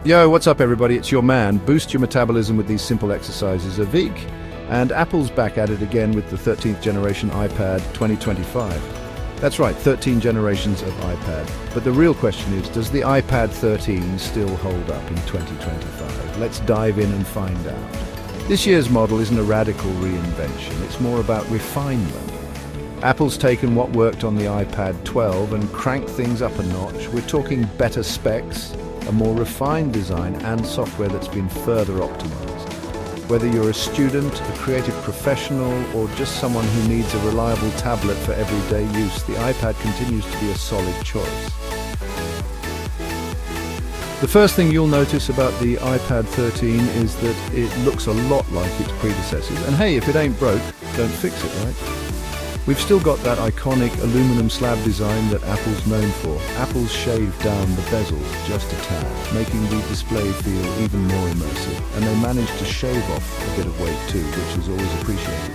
Yo, what's up everybody? It's your man. Boost your metabolism with these simple exercises a week. And Apple's back at it again with the 13th generation iPad 2025. That's right, 13 generations of iPad. But the real question is, does the iPad 13 still hold up in 2025? Let's dive in and find out. This year's model isn't a radical reinvention, it's more about refinement. Apple's taken what worked on the iPad 12 and cranked things up a notch. We're talking better specs, a more refined design and software that's been further optimized. Whether you're a student, a creative professional, or just someone who needs a reliable tablet for everyday use, the iPad continues to be a solid choice. The first thing you'll notice about the iPad 13 is that it looks a lot like its predecessors. And hey, if it ain't broke, don't fix it, right? We've still got that iconic aluminum slab design that Apple's known for. Apple's shaved down the bezels just a tad, making the display feel even more immersive. And they managed to shave off a bit of weight too, which is always appreciated.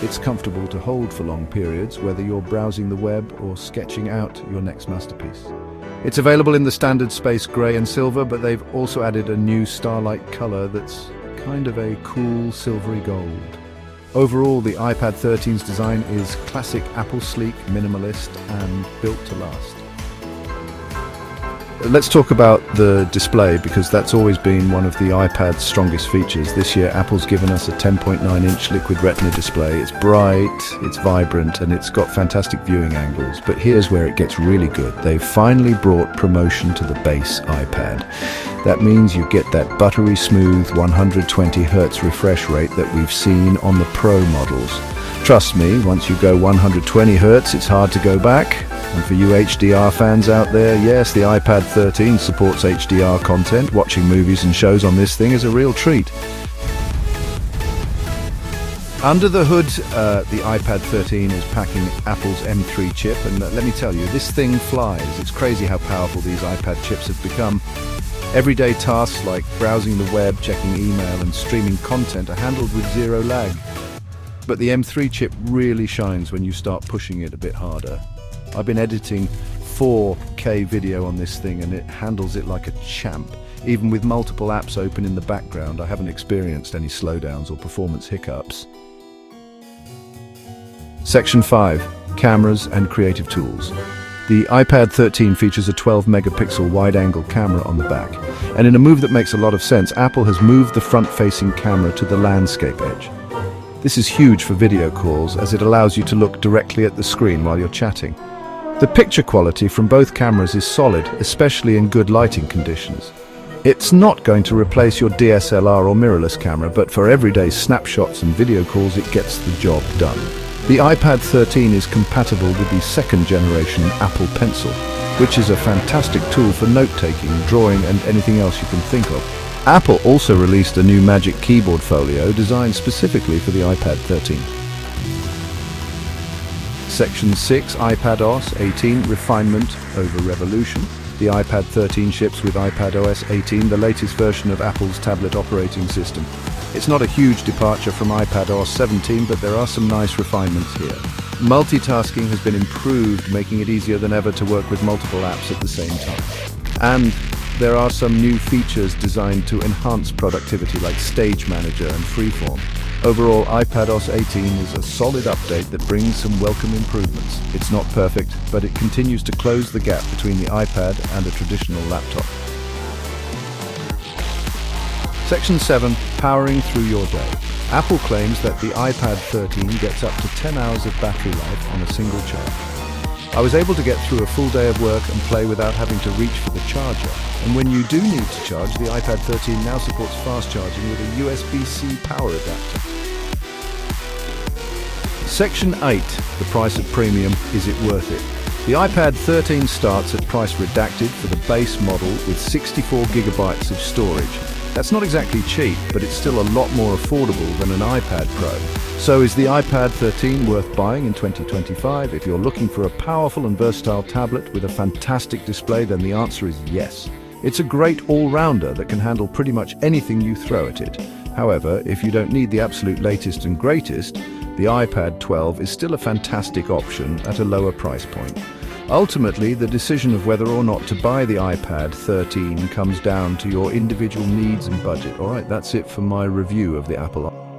It's comfortable to hold for long periods, whether you're browsing the web or sketching out your next masterpiece. It's available in the standard space grey and silver, but they've also added a new starlight color that's kind of a cool silvery gold. Overall, the iPad 13's design is classic Apple, sleek, minimalist, and built to last. Let's talk about the display, because that's always been one of the iPad's strongest features. This year, Apple's given us a 10.9-inch Liquid Retina display. It's bright, it's vibrant, and it's got fantastic viewing angles. But here's where it gets really good. They've finally brought promotion to the base iPad. That means you get that buttery smooth 120 Hz refresh rate that we've seen on the Pro models. Trust me, once you go 120 Hz, it's hard to go back. And for you HDR fans out there, yes, the iPad 13 supports HDR content. Watching movies and shows on this thing is a real treat. Under the hood, the iPad 13 is packing Apple's M3 chip, and let me tell you, this thing flies. It's crazy how powerful these iPad chips have become. Everyday tasks like browsing the web, checking email, and streaming content are handled with zero lag. But the M3 chip really shines when you start pushing it a bit harder. I've been editing 4K video on this thing and it handles it like a champ. Even with multiple apps open in the background, I haven't experienced any slowdowns or performance hiccups. Section 5. Cameras and Creative Tools. The iPad 13 features a 12-megapixel wide-angle camera on the back. And in a move that makes a lot of sense, Apple has moved the front-facing camera to the landscape edge. This is huge for video calls, as it allows you to look directly at the screen while you're chatting. The picture quality from both cameras is solid, especially in good lighting conditions. It's not going to replace your DSLR or mirrorless camera, but for everyday snapshots and video calls, it gets the job done. The iPad 13 is compatible with the second generation Apple Pencil, which is a fantastic tool for note-taking, drawing, and anything else you can think of. Apple also released a new Magic Keyboard Folio designed specifically for the iPad 13. Section 6, iPadOS 18, Refinement over Revolution. The iPad 13 ships with iPadOS 18, the latest version of Apple's tablet operating system. It's not a huge departure from iPadOS 17, but there are some nice refinements here. Multitasking has been improved, making it easier than ever to work with multiple apps at the same time. And there are some new features designed to enhance productivity, like Stage Manager and Freeform. Overall, iPadOS 18 is a solid update that brings some welcome improvements. It's not perfect, but it continues to close the gap between the iPad and a traditional laptop. Section 7. Powering through your day. Apple claims that the iPad 13 gets up to 10 hours of battery life on a single charge. I was able to get through a full day of work and play without having to reach for the charger. And when you do need to charge, the iPad 13 now supports fast charging with a USB-C power adapter. Section 8. The price at premium, is it worth it? The iPad 13 starts at price redacted for the base model with 64 gigabytes of storage. That's not exactly cheap, but it's still a lot more affordable than an iPad Pro. So is the iPad 13 worth buying in 2025? If you're looking for a powerful and versatile tablet with a fantastic display, then the answer is yes. It's a great all-rounder that can handle pretty much anything you throw at it. However, if you don't need the absolute latest and greatest, the iPad 12 is still a fantastic option at a lower price point. Ultimately, the decision of whether or not to buy the iPad 13 comes down to your individual needs and budget. All right, that's it for my review of the Apple